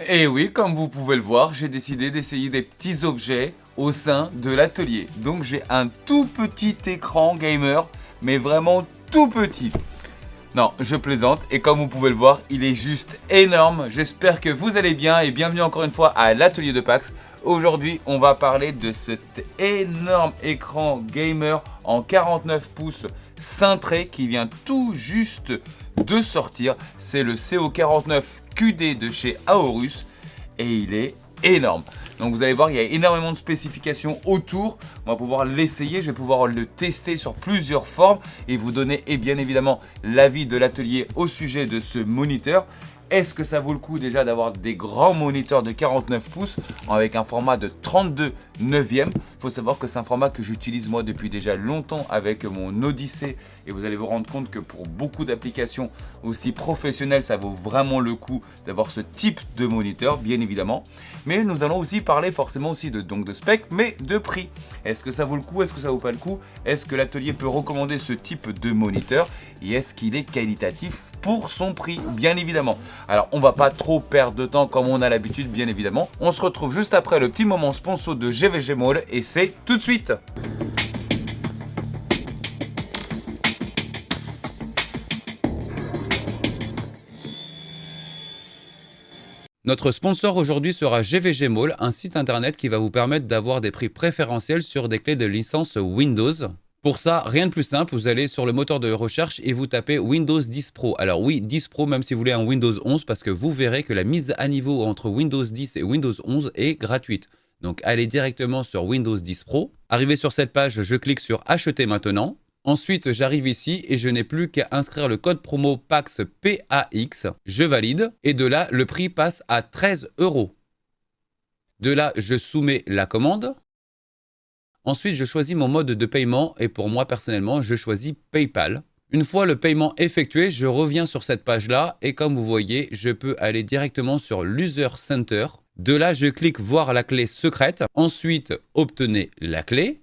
Et oui, comme vous pouvez le voir, j'ai décidé d'essayer des petits objets au sein de l'atelier. Donc j'ai un tout petit écran gamer, mais vraiment tout petit. Non, je plaisante, et comme vous pouvez le voir, il est juste énorme. J'espère que vous allez bien et bienvenue encore une fois à l'atelier de Pax. Aujourd'hui, on va parler de cet énorme écran gamer en 49 pouces cintré qui vient tout juste de sortir. C'est le CO49 QD de chez Aorus et il est énorme. Donc vous allez voir, il y a énormément de spécifications autour. On va pouvoir l'essayer, je vais pouvoir le tester sur plusieurs formes et vous donner bien évidemment l'avis de l'atelier au sujet de ce moniteur. Est-ce que ça vaut le coup déjà d'avoir des grands moniteurs de 49 pouces avec un format de 32 neuvième? Il faut savoir que c'est un format que j'utilise moi depuis déjà longtemps avec mon Odyssey et vous allez vous rendre compte que pour beaucoup d'applications aussi professionnelles, ça vaut vraiment le coup d'avoir ce type de moniteur, bien évidemment. Mais nous allons aussi parler forcément aussi de spec, mais de prix. Est-ce que ça vaut le coup? Est-ce que ça vaut pas le coup? Est-ce que l'atelier peut recommander ce type de moniteur? Et est-ce qu'il est qualitatif pour son prix, bien évidemment? Alors, on va pas trop perdre de temps comme on a l'habitude, bien évidemment. On se retrouve juste après le petit moment sponsor de GVG Mall et c'est tout de suite. Notre sponsor aujourd'hui sera GVG Mall, un site internet qui va vous permettre d'avoir des prix préférentiels sur des clés de licence Windows. Pour ça, rien de plus simple, vous allez sur le moteur de recherche et vous tapez Windows 10 Pro. Alors oui, 10 Pro même si vous voulez un Windows 11 parce que vous verrez que la mise à niveau entre Windows 10 et Windows 11 est gratuite. Donc allez directement sur Windows 10 Pro. Arrivé sur cette page, je clique sur Acheter maintenant. Ensuite, j'arrive ici et je n'ai plus qu'à inscrire le code promo PAX, PAX. Je valide et de là, le prix passe à 13 €. De là, je soumets la commande. Ensuite, je choisis mon mode de paiement et pour moi, personnellement, je choisis PayPal. Une fois le paiement effectué, je reviens sur cette page-là et comme vous voyez, je peux aller directement sur l'User Center. De là, je clique voir la clé secrète. Ensuite, obtenez la clé.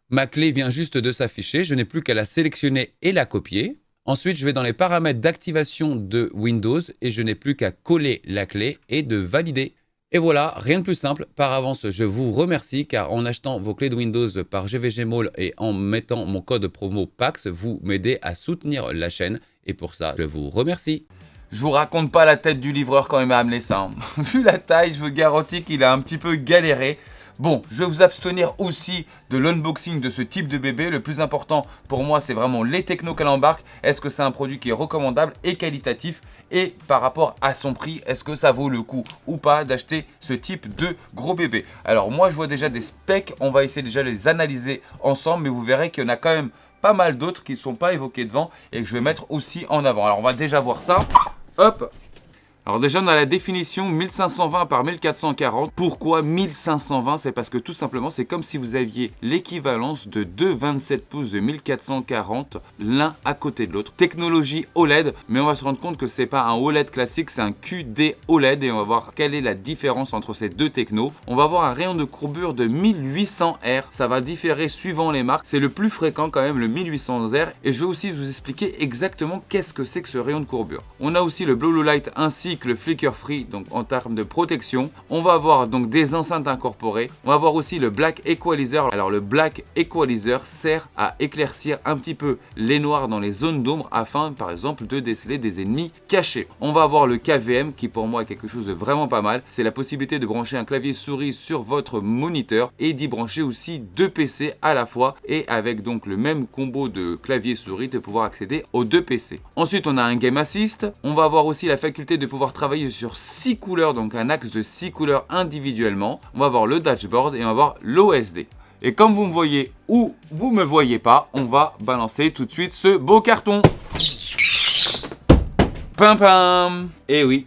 Ma clé vient juste de s'afficher. Je n'ai plus qu'à la sélectionner et la copier. Ensuite, je vais dans les paramètres d'activation de Windows et je n'ai plus qu'à coller la clé et de valider. Et voilà, rien de plus simple. Par avance, je vous remercie car en achetant vos clés de Windows par GVG Mall et en mettant mon code promo PAX, vous m'aidez à soutenir la chaîne. Et pour ça, je vous remercie. Je vous raconte pas la tête du livreur quand il m'a amené ça. Vu la taille, je vous garantis qu'il a un petit peu galéré. Bon, je vais vous abstenir aussi de l'unboxing de ce type de bébé. Le plus important pour moi, c'est vraiment les technos qu'elle embarque. Est-ce que c'est un produit qui est recommandable et qualitatif? Et par rapport à son prix, est-ce que ça vaut le coup ou pas d'acheter ce type de gros bébé? Alors moi, je vois déjà des specs. On va essayer déjà de les analyser ensemble. Mais vous verrez qu'il y en a quand même pas mal d'autres qui ne sont pas évoqués devant et que je vais mettre aussi en avant. Alors on va déjà voir ça. Hop! Alors déjà on a la définition 1520 par 1440. Pourquoi 1520? C'est parce que tout simplement c'est comme si vous aviez l'équivalence de deux 27 pouces de 1440 l'un à côté de l'autre. Technologie OLED, mais on va se rendre compte que c'est pas un OLED classique, c'est un QD OLED et on va voir quelle est la différence entre ces deux technos. On va avoir un rayon de courbure de 1800 R, ça va différer suivant les marques. C'est le plus fréquent quand même, le 1800 R, et je vais aussi vous expliquer exactement qu'est-ce que c'est que ce rayon de courbure. On a aussi le Blue Light ainsi que le flicker free, donc en termes de protection. On va avoir donc des enceintes incorporées. On va avoir aussi le Black Equalizer. Alors le Black Equalizer sert à éclaircir un petit peu les noirs dans les zones d'ombre afin par exemple de déceler des ennemis cachés. On va avoir le KVM qui pour moi est quelque chose de vraiment pas mal. C'est la possibilité de brancher un clavier souris sur votre moniteur et d'y brancher aussi deux PC à la fois et avec donc le même combo de clavier souris de pouvoir accéder aux deux PC. Ensuite on a un Game Assist. On va avoir aussi la faculté de pouvoir travailler sur 6 couleurs, donc un axe de 6 couleurs individuellement. On va voir le dashboard et on va voir l'OSD. Et comme vous me voyez ou vous me voyez pas, on va balancer tout de suite ce beau carton. Pam pam. Et oui,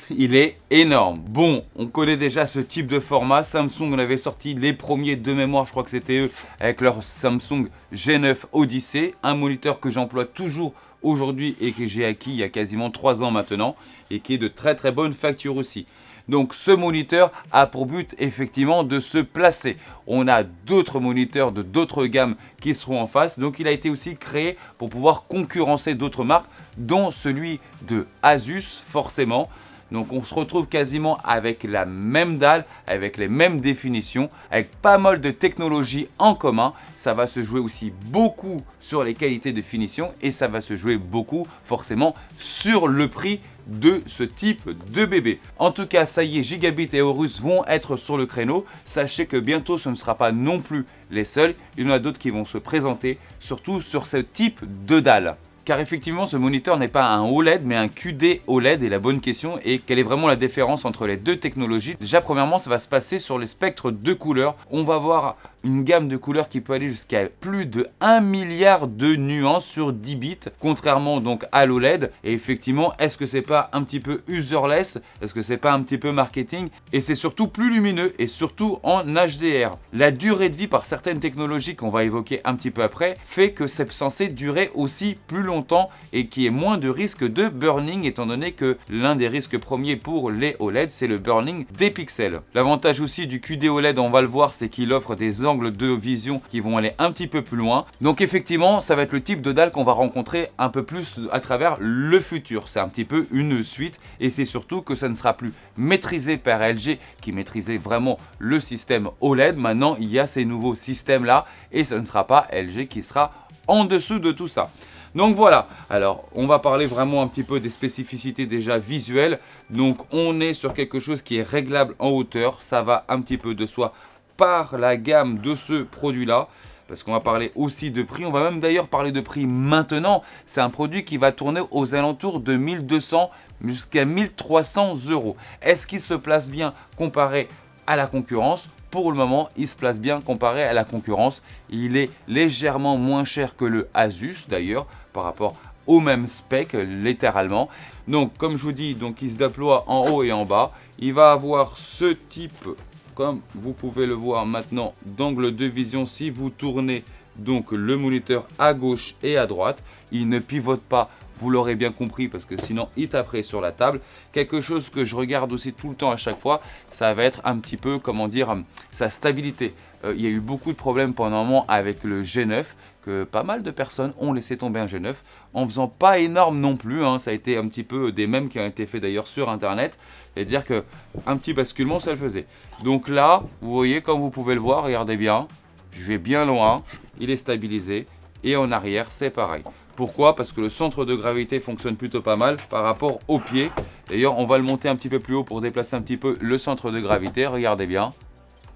il est énorme. Bon, on connaît déjà ce type de format. Samsung en avait sorti les premiers de mémoire, je crois que c'était eux, avec leur Samsung G9 Odyssey. Un moniteur que j'emploie toujours aujourd'hui et que j'ai acquis il y a quasiment 3 ans maintenant et qui est de très très bonne facture aussi. Donc ce moniteur a pour but effectivement de se placer. On a d'autres moniteurs de d'autres gammes qui seront en face. Donc il a été aussi créé pour pouvoir concurrencer d'autres marques dont celui de Asus forcément. Donc on se retrouve quasiment avec la même dalle, avec les mêmes définitions, avec pas mal de technologies en commun. Ça va se jouer aussi beaucoup sur les qualités de finition et ça va se jouer beaucoup forcément sur le prix de ce type de bébé. En tout cas, ça y est, Gigabit et Aorus vont être sur le créneau. Sachez que bientôt, ce ne sera pas non plus les seuls. Il y en a d'autres qui vont se présenter, surtout sur ce type de dalle. Car effectivement, ce moniteur n'est pas un OLED, mais un QD OLED. Et la bonne question est, quelle est vraiment la différence entre les deux technologies? Déjà, premièrement, ça va se passer sur les spectres de couleurs. On va voir une gamme de couleurs qui peut aller jusqu'à plus de 1 milliard de nuances sur 10 bits, contrairement donc à l'OLED. Et effectivement, est-ce que c'est pas un petit peu userless? Est-ce que c'est pas un petit peu marketing? Et c'est surtout plus lumineux et surtout en HDR. La durée de vie par certaines technologies qu'on va évoquer un petit peu après fait que c'est censé durer aussi plus longtemps et qu'il y ait moins de risque de burning, étant donné que l'un des risques premiers pour les OLED, c'est le burning des pixels. L'avantage aussi du QD OLED, on va le voir, c'est qu'il offre des angles de vision qui vont aller un petit peu plus loin. Donc effectivement, ça va être le type de dalle qu'on va rencontrer un peu plus à travers le futur. C'est un petit peu une suite et c'est surtout que ça ne sera plus maîtrisé par LG qui maîtrisait vraiment le système OLED. Maintenant, il y a ces nouveaux systèmes là et ce ne sera pas LG qui sera en dessous de tout ça. Donc voilà, alors on va parler vraiment un petit peu des spécificités déjà visuelles. Donc on est sur quelque chose qui est réglable en hauteur, ça va un petit peu de soi par la gamme de ce produit là, parce qu'on va parler aussi de prix, on va même d'ailleurs parler de prix maintenant. C'est un produit qui va tourner aux alentours de 1200 jusqu'à 1300 euros. Est-ce qu'il se place bien comparé à la concurrence? Pour le moment, il se place bien comparé à la concurrence. Il est légèrement moins cher que le Asus d'ailleurs, par rapport au même spec littéralement. Donc comme je vous dis, donc il se déploie en haut et en bas. Il va avoir ce type, comme vous pouvez le voir maintenant, d'angle de vision si vous tournez donc le moniteur à gauche et à droite. Il ne pivote pas, vous l'aurez bien compris, parce que sinon il taperait sur la table. Quelque chose que je regarde aussi tout le temps à chaque fois, ça va être un petit peu, comment dire, sa stabilité. Il y a eu beaucoup de problèmes pendant un moment avec le G9, que pas mal de personnes ont laissé tomber un G9, en faisant pas énorme non plus, hein. Ça a été un petit peu des mèmes qui ont été faits d'ailleurs sur internet, c'est-à-dire que un petit basculement ça le faisait. Donc là, vous voyez, comme vous pouvez le voir, regardez bien, je vais bien loin, il est stabilisé. Et en arrière, c'est pareil. Pourquoi? Parce que le centre de gravité fonctionne plutôt pas mal par rapport au pied. D'ailleurs, on va le monter un petit peu plus haut pour déplacer un petit peu le centre de gravité. Regardez bien,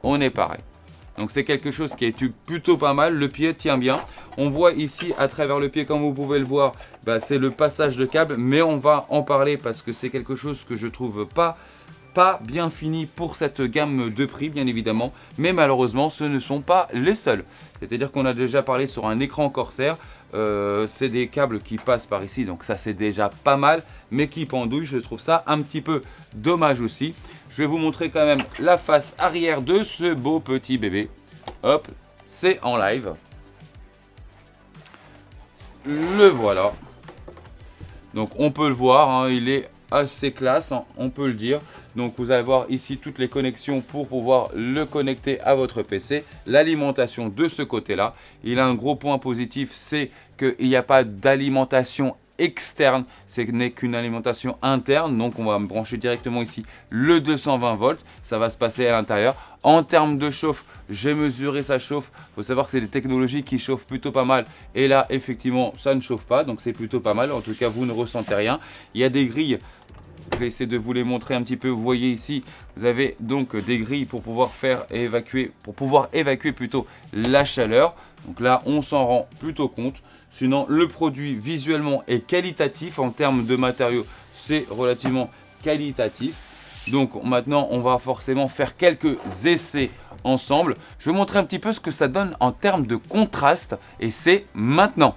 on est pareil. Donc c'est quelque chose qui est plutôt pas mal. Le pied tient bien. On voit ici à travers le pied, comme vous pouvez le voir, c'est le passage de câble. Mais on va en parler parce que c'est quelque chose que je trouve pas bien fini pour cette gamme de prix, bien évidemment, mais malheureusement ce ne sont pas les seuls. C'est à dire qu'on a déjà parlé sur un écran Corsair, c'est des câbles qui passent par ici, donc ça c'est déjà pas mal, mais qui pendouillent. Je trouve ça un petit peu dommage aussi. Je vais vous montrer quand même la face arrière de ce beau petit bébé. Hop, c'est en live. Le voilà. Donc on peut le voir, hein, il est assez classe, hein, on peut le dire. Donc vous allez voir ici toutes les connexions pour pouvoir le connecter à votre PC. L'alimentation de ce côté-là. Il a un gros point positif, c'est qu'il n'y a pas d'alimentation externe, ce n'est qu'une alimentation interne. Donc on va brancher directement ici le 220 volts, ça va se passer à l'intérieur. En termes de chauffe, j'ai mesuré sa chauffe. Il faut savoir que c'est des technologies qui chauffent plutôt pas mal, et là effectivement ça ne chauffe pas, donc c'est plutôt pas mal. En tout cas vous ne ressentez rien. Il y a des grilles, je vais essayer de vous les montrer un petit peu. Vous voyez ici, vous avez donc des grilles pour pouvoir évacuer plutôt la chaleur. Donc là on s'en rend plutôt compte. Sinon, le produit visuellement est qualitatif. En termes de matériaux, c'est relativement qualitatif. Donc maintenant, on va forcément faire quelques essais ensemble. Je vais vous montrer un petit peu ce que ça donne en termes de contraste. Et c'est maintenant.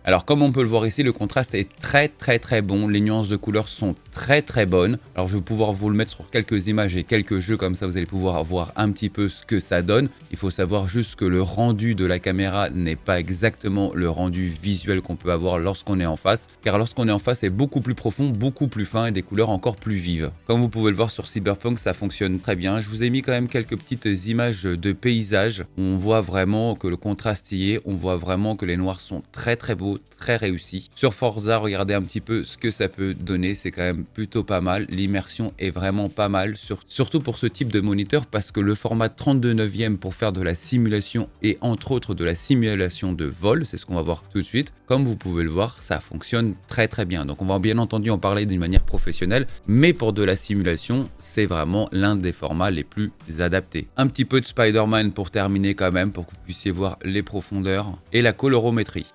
Alors comme on peut le voir ici, le contraste est très bon. Les nuances de couleurs sont très bonnes. Alors je vais pouvoir vous le mettre sur quelques images et quelques jeux, comme ça vous allez pouvoir voir un petit peu ce que ça donne. Il faut savoir juste que le rendu de la caméra n'est pas exactement le rendu visuel qu'on peut avoir lorsqu'on est en face. Car lorsqu'on est en face, c'est beaucoup plus profond, beaucoup plus fin et des couleurs encore plus vives. Comme vous pouvez le voir sur Cyberpunk, ça fonctionne très bien. Je vous ai mis quand même quelques petites images de paysages où on voit vraiment que le contraste y est. On voit vraiment que les noirs sont très beaux, plutôt très réussi. Sur Forza, regardez un petit peu ce que ça peut donner, c'est quand même plutôt pas mal. L'immersion est vraiment pas mal, surtout pour ce type de moniteur parce que le format 32/9 pour faire de la simulation et entre autres de la simulation de vol, c'est ce qu'on va voir tout de suite. Comme vous pouvez le voir, ça fonctionne très bien. Donc on va bien entendu en parler d'une manière professionnelle, mais pour de la simulation, c'est vraiment l'un des formats les plus adaptés. Un petit peu de Spider-Man pour terminer quand même, pour que vous puissiez voir les profondeurs et la colorométrie.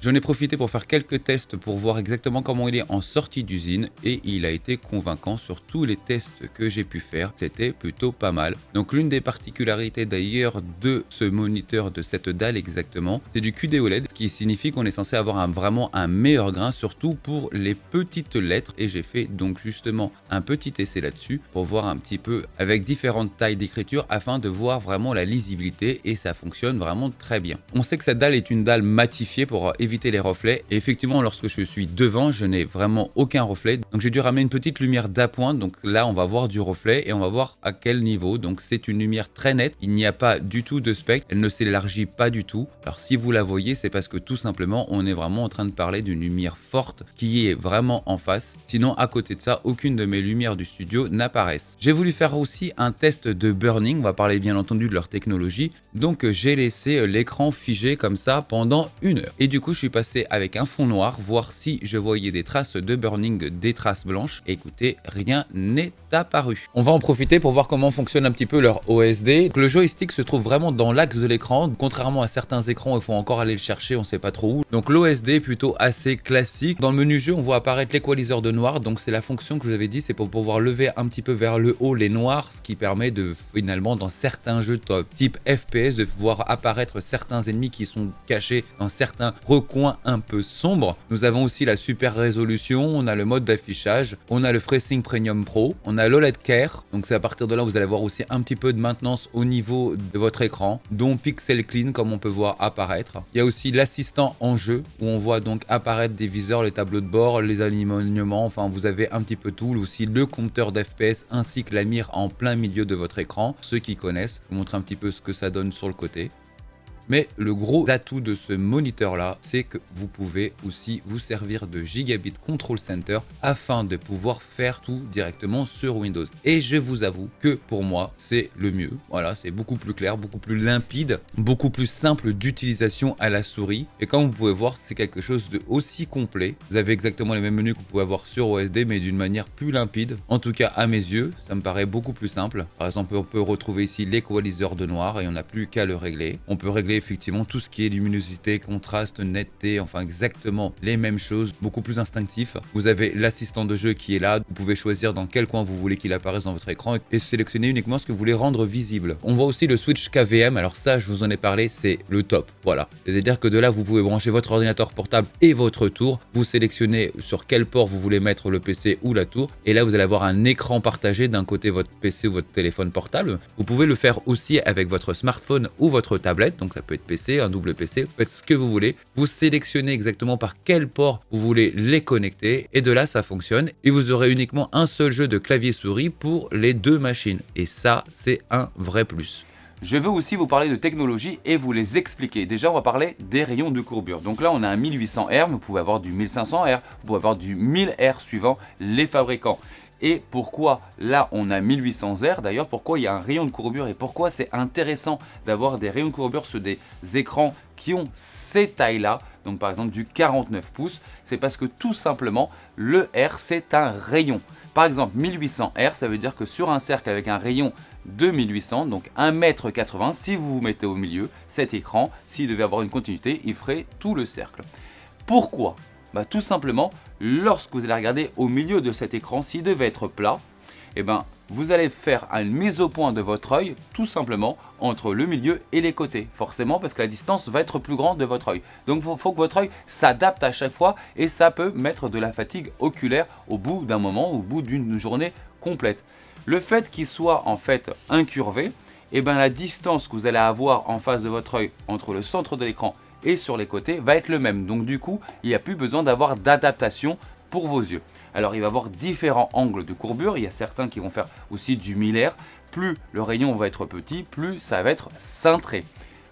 J'en ai profité pour faire quelques tests pour voir exactement comment il est en sortie d'usine et il a été convaincant sur tous les tests que j'ai pu faire, c'était plutôt pas mal. Donc l'une des particularités d'ailleurs de ce moniteur, de cette dalle exactement, c'est du QD OLED, ce qui signifie qu'on est censé avoir vraiment un meilleur grain, surtout pour les petites lettres, et j'ai fait donc justement un petit essai là-dessus pour voir un petit peu avec différentes tailles d'écriture afin de voir vraiment la lisibilité et ça fonctionne vraiment très bien. On sait que cette dalle est une dalle matifiée pour éviter les reflets et effectivement lorsque je suis devant je n'ai vraiment aucun reflet, donc j'ai dû ramener une petite lumière d'appoint, donc là on va voir du reflet et on va voir à quel niveau. Donc c'est une lumière très nette, il n'y a pas du tout de spectre, elle ne s'élargit pas du tout. Alors si vous la voyez, c'est parce que tout simplement on est vraiment en train de parler d'une lumière forte qui est vraiment en face, sinon à côté de ça aucune de mes lumières du studio n'apparaissent. J'ai voulu faire aussi un test de burning, on va parler bien entendu de leur technologie, donc j'ai laissé l'écran figé comme ça pendant 1 heure et du coup je suis passé avec un fond noir voir si je voyais des traces de burning, des traces blanches. Écoutez, rien n'est apparu. On va en profiter pour voir comment fonctionne un petit peu leur OSD. Le joystick se trouve vraiment dans l'axe de l'écran, contrairement à certains écrans il faut encore aller le chercher, on ne sait pas trop où. Donc l'OSD est plutôt assez classique. Dans le menu jeu on voit apparaître l'équaliseur de noir, donc c'est la fonction que je vous avais dit, c'est pour pouvoir lever un petit peu vers le haut les noirs, ce qui permet de finalement dans certains jeux type FPS de voir apparaître certains ennemis qui sont cachés dans certains recoins un peu sombre. Nous avons aussi la super résolution, on a le mode d'affichage, on a le FreeSync Premium Pro, on a l'OLED Care, donc c'est à partir de là vous allez voir aussi un petit peu de maintenance au niveau de votre écran, dont Pixel Clean comme on peut voir apparaître. Il y a aussi l'assistant en jeu où on voit donc apparaître des viseurs, les tableaux de bord, les alignements, enfin vous avez un petit peu tout, aussi le compteur d'FPS ainsi que la mire en plein milieu de votre écran. Ceux qui connaissent, je vous montre un petit peu ce que ça donne sur le côté. Mais le gros atout de ce moniteur là, c'est que vous pouvez aussi vous servir de Gigabit Control Center afin de pouvoir faire tout directement sur Windows. Et je vous avoue que pour moi, c'est le mieux. Voilà, c'est beaucoup plus clair, beaucoup plus limpide, beaucoup plus simple d'utilisation à la souris. Et comme vous pouvez voir, c'est quelque chose de aussi complet. Vous avez exactement les mêmes menus que vous pouvez avoir sur OSD, mais d'une manière plus limpide. En tout cas, à mes yeux, ça me paraît beaucoup plus simple. Par exemple, on peut retrouver ici l'équaliseur de noir et on n'a plus qu'à le régler. On peut régler effectivement tout ce qui est luminosité, contraste, netteté, enfin exactement les mêmes choses, beaucoup plus instinctif. Vous avez l'assistant de jeu qui est là, vous pouvez choisir dans quel coin vous voulez qu'il apparaisse dans votre écran et sélectionner uniquement ce que vous voulez rendre visible. On voit aussi le switch KVM, alors ça je vous en ai parlé, c'est le top, voilà. C'est-à-dire que de là vous pouvez brancher votre ordinateur portable et votre tour, vous sélectionnez sur quel port vous voulez mettre le PC ou la tour et là vous allez avoir un écran partagé d'un côté votre PC ou votre téléphone portable. Vous pouvez le faire aussi avec votre smartphone ou votre tablette, donc ça peut être PC, un double PC, vous faites ce que vous voulez, vous sélectionnez exactement par quel port vous voulez les connecter et de là ça fonctionne et vous aurez uniquement un seul jeu de clavier souris pour les deux machines et ça c'est un vrai plus. Je veux aussi vous parler de technologie et vous les expliquer. Déjà, on va parler des rayons de courbure. Donc là, on a un 1800R, vous pouvez avoir du 1500R, vous pouvez avoir du 1000R suivant les fabricants. Et pourquoi là on a 1800R, d'ailleurs pourquoi il y a un rayon de courbure et pourquoi c'est intéressant d'avoir des rayons de courbure sur des écrans qui ont ces tailles là, donc par exemple du 49 pouces, c'est parce que tout simplement le R c'est un rayon. Par exemple 1800R ça veut dire que sur un cercle avec un rayon de 1800, donc 1,80 m, si vous vous mettez au milieu, cet écran, s'il devait avoir une continuité, il ferait tout le cercle. Pourquoi ? Bah, tout simplement, lorsque vous allez regarder au milieu de cet écran, s'il devait être plat, eh ben, vous allez faire une mise au point de votre œil, tout simplement, entre le milieu et les côtés. Forcément, parce que la distance va être plus grande de votre œil. Donc, il faut que votre œil s'adapte à chaque fois et ça peut mettre de la fatigue oculaire au bout d'un moment, au bout d'une journée complète. Le fait qu'il soit en fait incurvé, eh ben, la distance que vous allez avoir en face de votre œil entre le centre de l'écran et sur les côtés va être le même. Donc du coup, il n'y a plus besoin d'avoir d'adaptation pour vos yeux. Alors il va y avoir différents angles de courbure. Il y a certains qui vont faire aussi du 1000R. plus le rayon va être petit, plus ça va être cintré.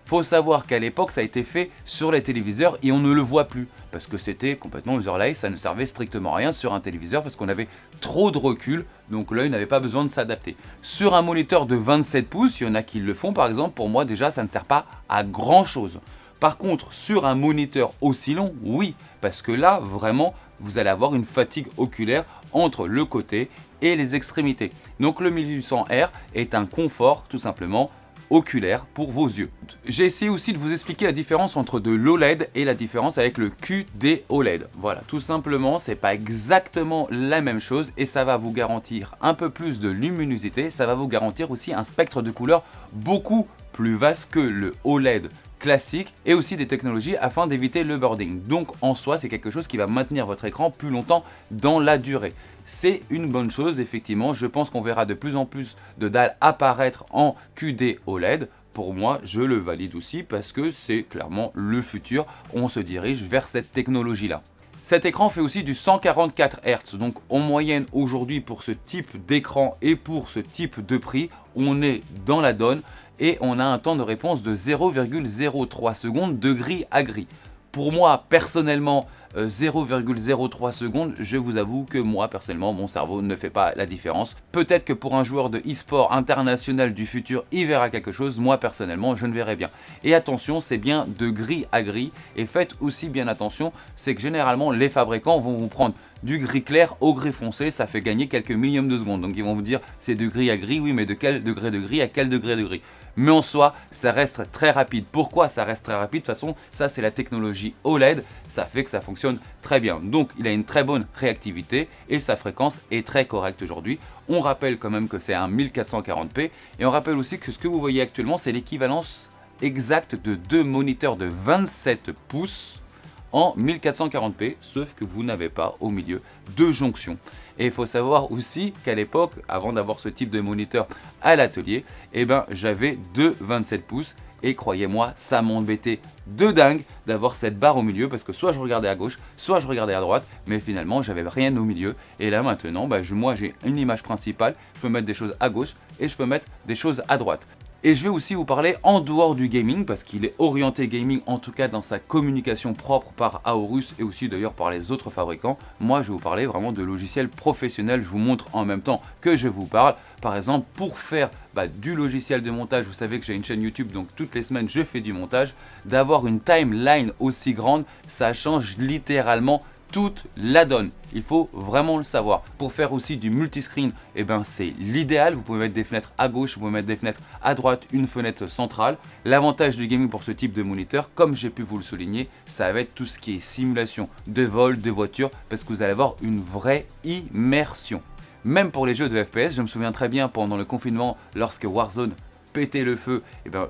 Faut savoir qu'à l'époque, ça a été fait sur les téléviseurs et on ne le voit plus parce que c'était complètement user-like, ça ne servait strictement à rien sur un téléviseur parce qu'on avait trop de recul, donc l'œil n'avait pas besoin de s'adapter. Sur un moniteur de 27 pouces, il y en a qui le font par exemple, pour moi déjà ça ne sert pas à grand chose. Par contre, sur un moniteur aussi long, oui, parce que là, vraiment, vous allez avoir une fatigue oculaire entre le côté et les extrémités. Donc le 1800R est un confort tout simplement oculaire pour vos yeux. J'ai essayé aussi de vous expliquer la différence entre de l'OLED et la différence avec le QD OLED. Voilà, tout simplement, c'est pas exactement la même chose et ça va vous garantir un peu plus de luminosité, ça va vous garantir aussi un spectre de couleurs beaucoup plus vaste que le OLED classique et aussi des technologies afin d'éviter le birding. Donc en soi, c'est quelque chose qui va maintenir votre écran plus longtemps dans la durée. C'est une bonne chose, effectivement. Je pense qu'on verra de plus en plus de dalles apparaître en QD OLED. Pour moi, je le valide aussi parce que c'est clairement le futur. On se dirige vers cette technologie-là. Cet écran fait aussi du 144 Hz, donc en moyenne aujourd'hui pour ce type d'écran et pour ce type de prix, on est dans la donne et on a un temps de réponse de 0,03 secondes de gris à gris. Pour moi, personnellement, 0,03 secondes, je vous avoue que moi, personnellement, mon cerveau ne fait pas la différence. Peut-être que pour un joueur de e-sport international du futur, il verra quelque chose. Moi, personnellement, je ne verrai bien. Et attention, c'est bien de gris à gris. Et faites aussi bien attention, c'est que généralement, les fabricants vont vous prendre du gris clair au gris foncé. Ça fait gagner quelques millièmes de secondes. Donc, ils vont vous dire, c'est de gris à gris. Oui, mais de quel degré de gris à quel degré de gris? Mais en soi, ça reste très rapide. Pourquoi ça reste très rapide? De toute façon, ça, c'est la technologie OLED. Ça fait que ça fonctionne très bien. Donc, il a une très bonne réactivité et sa fréquence est très correcte aujourd'hui. On rappelle quand même que c'est un 1440p et on rappelle aussi que ce que vous voyez actuellement, c'est l'équivalence exacte de deux moniteurs de 27 pouces en 1440p, sauf que vous n'avez pas au milieu de jonction. Et il faut savoir aussi qu'à l'époque, avant d'avoir ce type de moniteur à l'atelier, j'avais deux 27 pouces et croyez-moi, ça m'embêtait de dingue d'avoir cette barre au milieu parce que soit je regardais à gauche, soit je regardais à droite, mais finalement j'avais rien au milieu. Et là maintenant, moi j'ai une image principale, je peux mettre des choses à gauche et je peux mettre des choses à droite. Et je vais aussi vous parler en dehors du gaming parce qu'il est orienté gaming, en tout cas dans sa communication propre par Aorus et aussi d'ailleurs par les autres fabricants. Moi je vais vous parler vraiment de logiciels professionnels, je vous montre en même temps que je vous parle. Par exemple pour faire du logiciel de montage, vous savez que j'ai une chaîne YouTube donc toutes les semaines je fais du montage. D'avoir une timeline aussi grande, ça change littéralement toute la donne. Il faut vraiment le savoir. Pour faire aussi du multiscreen, c'est l'idéal. Vous pouvez mettre des fenêtres à gauche, vous pouvez mettre des fenêtres à droite, une fenêtre centrale. L'avantage du gaming pour ce type de moniteur, comme j'ai pu vous le souligner, ça va être tout ce qui est simulation de vol, de voiture, parce que vous allez avoir une vraie immersion. Même pour les jeux de FPS, je me souviens très bien pendant le confinement, lorsque Warzone péter le feu,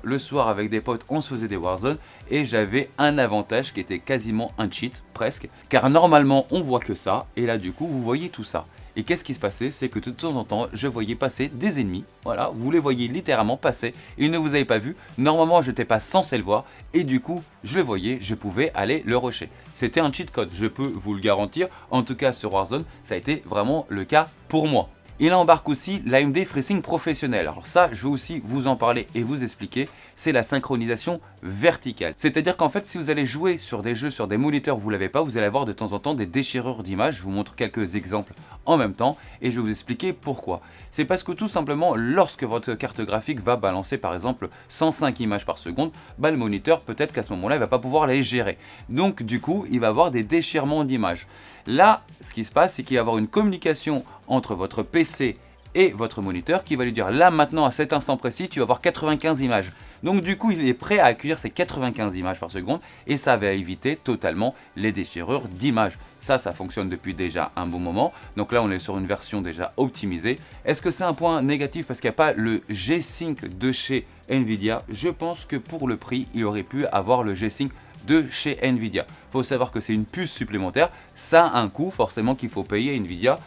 le soir avec des potes on se faisait des Warzone et j'avais un avantage qui était quasiment un cheat presque, car normalement on voit que ça et là du coup vous voyez tout ça. Et qu'est-ce qui se passait? C'est que de temps en temps je voyais passer des ennemis, voilà, vous les voyez littéralement passer, ils ne vous avaient pas vu, normalement je n'étais pas censé le voir et du coup je le voyais, je pouvais aller le rusher. C'était un cheat code, je peux vous le garantir, en tout cas sur Warzone ça a été vraiment le cas pour moi. Il embarque aussi l'AMD FreeSync professionnel. Alors ça, je vais aussi vous en parler et vous expliquer. C'est la synchronisation verticale. C'est-à-dire qu'en fait, si vous allez jouer sur des jeux, sur des moniteurs, vous ne l'avez pas, vous allez avoir de temps en temps des déchirures d'images. Je vous montre quelques exemples en même temps et je vais vous expliquer pourquoi. C'est parce que tout simplement, lorsque votre carte graphique va balancer par exemple 105 images par seconde, le moniteur, peut-être qu'à ce moment-là, il ne va pas pouvoir les gérer. Donc du coup, il va avoir des déchirements d'images. Là, ce qui se passe, c'est qu'il va y avoir une communication entre votre PC et votre moniteur qui va lui dire là maintenant à cet instant précis tu vas avoir 95 images. Donc du coup il est prêt à accueillir ces 95 images par seconde et ça va éviter totalement les déchirures d'images. Ça fonctionne depuis déjà un bon moment. Donc là on est sur une version déjà optimisée. Est-ce que c'est un point négatif parce qu'il n'y a pas le G-Sync de chez Nvidia? Je pense que pour le prix il aurait pu avoir le G-Sync de chez Nvidia. Il faut savoir que c'est une puce supplémentaire, ça a un coût forcément qu'il faut payer à Nvidia.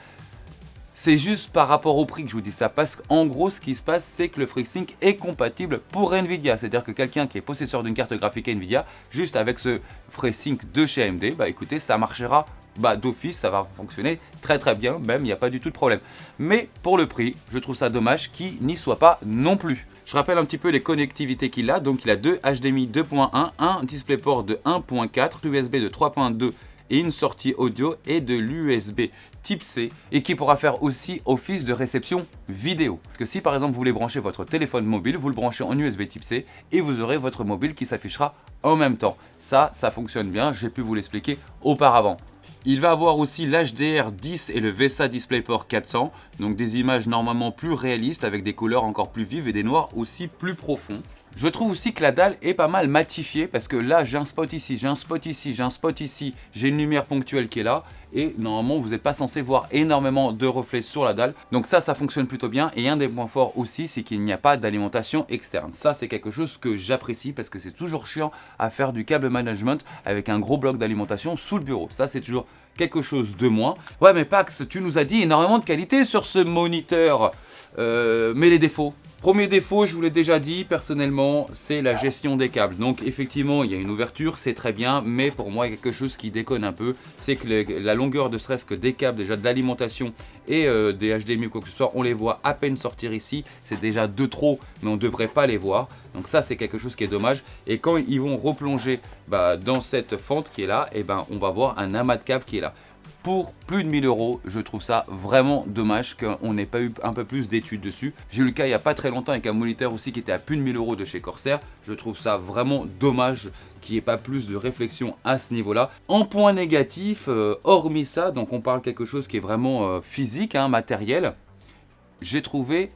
C'est juste par rapport au prix que je vous dis ça, parce qu'en gros ce qui se passe c'est que le FreeSync est compatible pour Nvidia, c'est à dire que quelqu'un qui est possesseur d'une carte graphique Nvidia, juste avec ce FreeSync de chez AMD, écoutez ça marchera bah d'office ça va fonctionner très très bien, même il n'y a pas du tout de problème. Mais pour le prix, je trouve ça dommage qu'il n'y soit pas non plus. Je rappelle un petit peu les connectivités qu'il a. Donc il a deux HDMI 2.1, un DisplayPort de 1.4, USB de 3.2 et une sortie audio et de l'USB type C et qui pourra faire aussi office de réception vidéo. Parce que si par exemple vous voulez brancher votre téléphone mobile, vous le branchez en USB type C et vous aurez votre mobile qui s'affichera en même temps. Ça fonctionne bien, j'ai pu vous l'expliquer auparavant. Il va avoir aussi l'HDR10 et le VESA DisplayPort 400, donc des images normalement plus réalistes avec des couleurs encore plus vives et des noirs aussi plus profonds. Je trouve aussi que la dalle est pas mal matifiée parce que là j'ai un spot ici, j'ai un spot ici, j'ai un spot ici, j'ai une lumière ponctuelle qui est là et normalement vous n'êtes pas censé voir énormément de reflets sur la dalle. Donc ça fonctionne plutôt bien et un des points forts aussi c'est qu'il n'y a pas d'alimentation externe. Ça c'est quelque chose que j'apprécie parce que c'est toujours chiant à faire du câble management avec un gros bloc d'alimentation sous le bureau. Ça c'est toujours quelque chose de moins. Ouais mais Pax, tu nous as dit énormément de qualité sur ce moniteur, mais les défauts. Premier défaut, je vous l'ai déjà dit, personnellement, c'est la gestion des câbles. Donc effectivement, il y a une ouverture, c'est très bien, mais pour moi, il y a quelque chose qui déconne un peu, c'est que la longueur de serait-ce que des câbles, déjà de l'alimentation et des HDMI ou quoi que ce soit, on les voit à peine sortir ici, c'est déjà de trop, mais on ne devrait pas les voir. Donc ça, c'est quelque chose qui est dommage. Et quand ils vont replonger dans cette fente qui est là, et on va voir un amas de câbles qui est là. Pour plus de 1000 €, je trouve ça vraiment dommage qu'on n'ait pas eu un peu plus d'études dessus. J'ai eu le cas il n'y a pas très longtemps avec un moniteur aussi qui était à plus de 1000 € de chez Corsair. Je trouve ça vraiment dommage qu'il n'y ait pas plus de réflexion à ce niveau-là. En point négatif, hormis ça, donc on parle quelque chose qui est vraiment physique, matériel, j'ai trouvé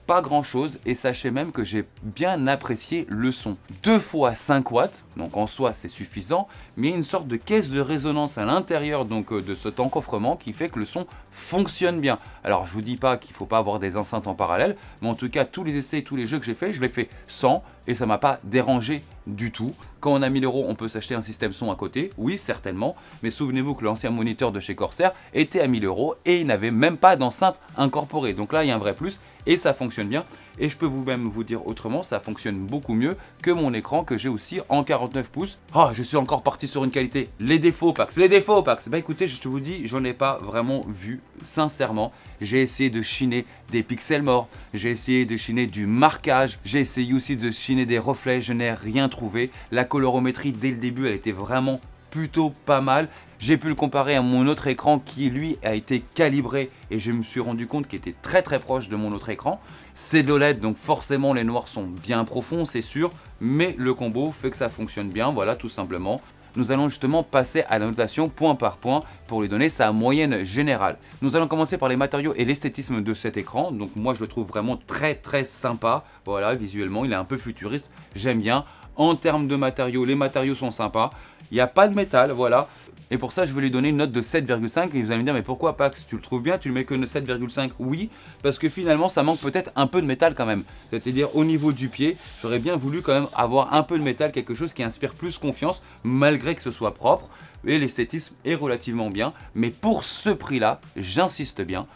pas grand chose et sachez même que j'ai bien apprécié le son. 2 fois 5 watts, donc en soi c'est suffisant, mais il y a une sorte de caisse de résonance à l'intérieur de cet encofrement qui fait que le son fonctionne bien. Alors je vous dis pas qu'il faut pas avoir des enceintes en parallèle, mais en tout cas tous les essais et tous les jeux que j'ai fait, je l'ai fait sans et ça m'a pas dérangé du tout. Quand on a 1000 €, on peut s'acheter un système son à côté, oui certainement, mais souvenez-vous que l'ancien moniteur de chez Corsair était à 1000 € et il n'avait même pas d'enceinte incorporée. Donc là il y a un vrai plus et ça fonctionne bien. Et je peux même vous dire autrement, ça fonctionne beaucoup mieux que mon écran que j'ai aussi en 49 pouces. Oh, je suis encore parti sur une qualité. Les défauts, Pax, les défauts, Pax. Bah écoutez, je te vous dis, j'en ai pas vraiment vu, sincèrement. J'ai essayé de chiner des pixels morts, j'ai essayé de chiner du marquage, j'ai essayé aussi de chiner des reflets, je n'ai rien trouvé. La colorométrie, dès le début, elle était vraiment plutôt pas mal. J'ai pu le comparer à mon autre écran qui lui a été calibré et je me suis rendu compte qu'il était très très proche de mon autre écran. C'est de l'OLED donc forcément les noirs sont bien profonds c'est sûr, mais le combo fait que ça fonctionne bien, voilà tout simplement. Nous allons justement passer à la notation point par point pour lui donner sa moyenne générale. Nous allons commencer par les matériaux et l'esthétisme de cet écran. Donc moi je le trouve vraiment très très sympa. Voilà, visuellement il est un peu futuriste, j'aime bien. En termes de matériaux, les matériaux sont sympas. Il n'y a pas de métal, voilà. Et pour ça, je vais lui donner une note de 7,5. Et vous allez me dire, mais pourquoi Pax, tu le trouves bien, tu le mets que 7,5? Oui, parce que finalement, ça manque peut-être un peu de métal quand même. C'est-à-dire au niveau du pied, j'aurais bien voulu quand même avoir un peu de métal, quelque chose qui inspire plus confiance, malgré que ce soit propre. Et l'esthétisme est relativement bien. Mais pour ce prix-là, j'insiste bien,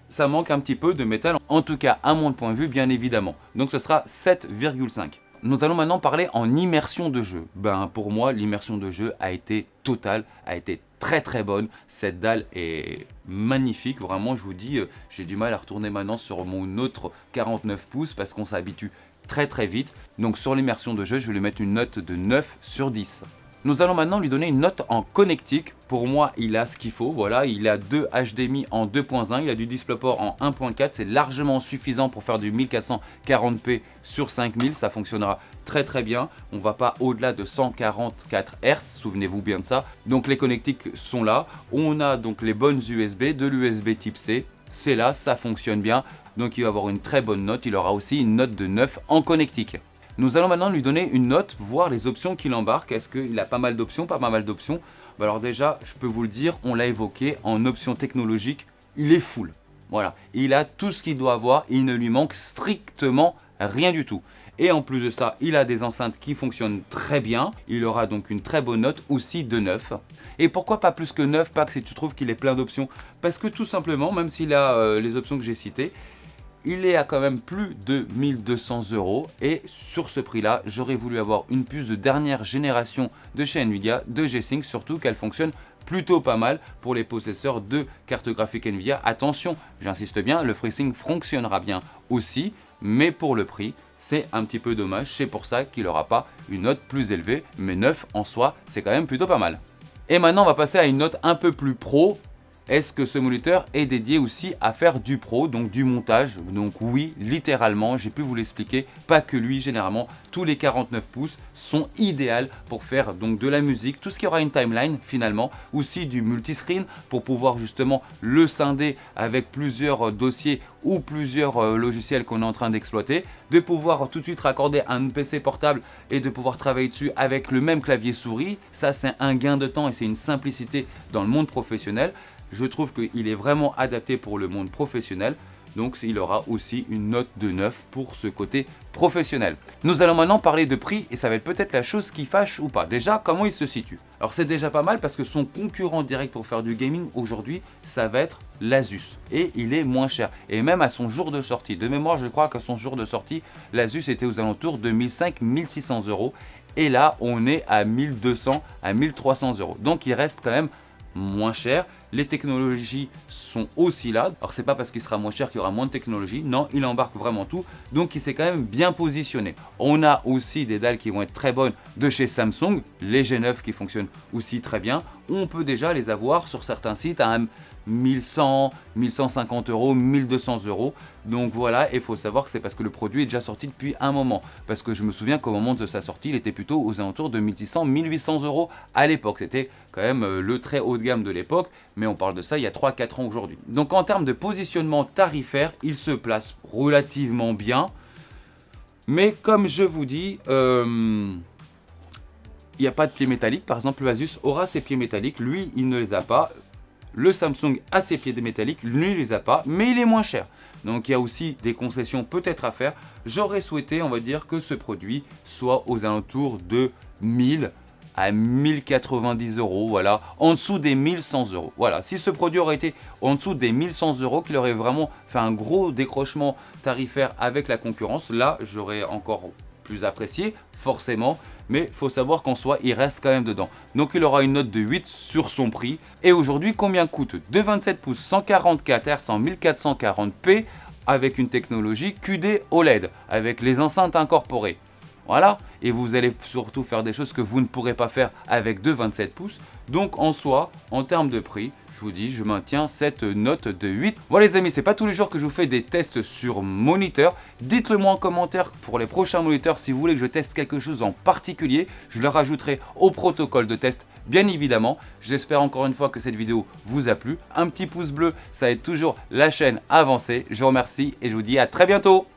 ça manque un petit peu de métal, en tout cas à mon point de vue, bien évidemment. Donc ce sera 7,5. Nous allons maintenant parler en immersion de jeu. Pour moi, l'immersion de jeu a été totale, a été très très bonne. Cette dalle est magnifique, vraiment je vous dis, j'ai du mal à retourner maintenant sur mon autre 49 pouces parce qu'on s'habitue très très vite. Donc sur l'immersion de jeu, je vais lui mettre une note de 9 sur 10. Nous allons maintenant lui donner une note en connectique. Pour moi, il a ce qu'il faut. Voilà, il a deux HDMI en 2.1, il a du DisplayPort en 1.4. C'est largement suffisant pour faire du 1440p sur 5000. Ça fonctionnera très très bien. On ne va pas au-delà de 144 Hz. Souvenez-vous bien de ça. Donc les connectiques sont là. On a donc les bonnes USB, de l'USB type C. C'est là, ça fonctionne bien. Donc il va avoir une très bonne note. Il aura aussi une note de 9 en connectique. Nous allons maintenant lui donner une note, voir les options qu'il embarque. Est-ce qu'il a pas mal d'options, pas mal d'options? Alors déjà, je peux vous le dire, on l'a évoqué, en options technologiques, il est full. Voilà, il a tout ce qu'il doit avoir, il ne lui manque strictement rien du tout. Et en plus de ça, il a des enceintes qui fonctionnent très bien. Il aura donc une très bonne note, aussi de 9. Et pourquoi pas plus que 9, Pax, si tu trouves qu'il est plein d'options? Parce que tout simplement, même s'il a les options que j'ai citées, il est à quand même plus de 1200 € et sur ce prix là j'aurais voulu avoir une puce de dernière génération de chez Nvidia, de G-Sync, surtout qu'elle fonctionne plutôt pas mal pour les possesseurs de cartes graphiques Nvidia. Attention, j'insiste bien, le FreeSync fonctionnera bien aussi, mais pour le prix, c'est un petit peu dommage. C'est pour ça qu'il n'aura pas une note plus élevée, mais 9 en soi, c'est quand même plutôt pas mal. Et maintenant, on va passer à une note un peu plus pro. Est-ce que ce moniteur est dédié aussi à faire du pro, donc du montage? Donc oui, littéralement, j'ai pu vous l'expliquer, pas que lui, généralement, tous les 49 pouces sont idéaux pour faire donc de la musique, tout ce qui aura une timeline finalement, aussi du multiscreen pour pouvoir justement le scinder avec plusieurs dossiers ou plusieurs logiciels qu'on est en train d'exploiter, de pouvoir tout de suite raccorder un PC portable et de pouvoir travailler dessus avec le même clavier souris. Ça, c'est un gain de temps et c'est une simplicité dans le monde professionnel. Je trouve qu'il est vraiment adapté pour le monde professionnel. Donc il aura aussi une note de 9 pour ce côté professionnel. Nous allons maintenant parler de prix et ça va être peut-être la chose qui fâche ou pas. Déjà, comment il se situe? Alors c'est déjà pas mal parce que son concurrent direct pour faire du gaming aujourd'hui, ça va être l'Asus. Et il est moins cher. Et même à son jour de sortie. De mémoire, je crois qu'à son jour de sortie, l'Asus était aux alentours de 1500-1600 €. Et là, on est à 1200 à 1300 €. Donc il reste quand même moins cher. Les technologies sont aussi là. Alors c'est pas parce qu'il sera moins cher qu'il y aura moins de technologie. Non, il embarque vraiment tout. Donc il s'est quand même bien positionné. On a aussi des dalles qui vont être très bonnes de chez Samsung. Les G9 qui fonctionnent aussi très bien. On peut déjà les avoir sur certains sites à 1100, 1150 €, 1200 €. Donc voilà, il faut savoir que c'est parce que le produit est déjà sorti depuis un moment. Parce que je me souviens qu'au moment de sa sortie, il était plutôt aux alentours de 1600, 1800 € à l'époque. C'était quand même le très haut de gamme de l'époque, mais on parle de ça il y a 3-4 ans aujourd'hui. Donc en termes de positionnement tarifaire, il se place relativement bien. Mais comme je vous dis, il n'y a pas de pieds métalliques. Par exemple, le Asus aura ses pieds métalliques. Lui, il ne les a pas. Le Samsung a ses pieds métalliques. Lui, il ne les a pas. Mais il est moins cher. Donc, il y a aussi des concessions peut-être à faire. J'aurais souhaité, on va dire, que ce produit soit aux alentours de 1000 à 1090 €. Voilà. En dessous des 1100 €. Voilà. Si ce produit aurait été en dessous des 1100 €, qu'il aurait vraiment fait un gros décrochement tarifaire avec la concurrence, là, j'aurais encore plus apprécié, forcément, mais il faut savoir qu'en soi, il reste quand même dedans. Donc il aura une note de 8 sur son prix. Et aujourd'hui, combien coûte 2,27 pouces, 144 Hz en 1440p avec une technologie QD OLED, avec les enceintes incorporées. Voilà, et vous allez surtout faire des choses que vous ne pourrez pas faire avec 2,27 pouces. Donc en soi, en termes de prix, je vous dis, je maintiens cette note de 8. Voilà les amis, c'est pas tous les jours que je vous fais des tests sur moniteur. Dites-le moi en commentaire pour les prochains moniteurs si vous voulez que je teste quelque chose en particulier. Je le rajouterai au protocole de test, bien évidemment. J'espère encore une fois que cette vidéo vous a plu. Un petit pouce bleu, ça aide toujours la chaîne à avancer. Je vous remercie et je vous dis à très bientôt.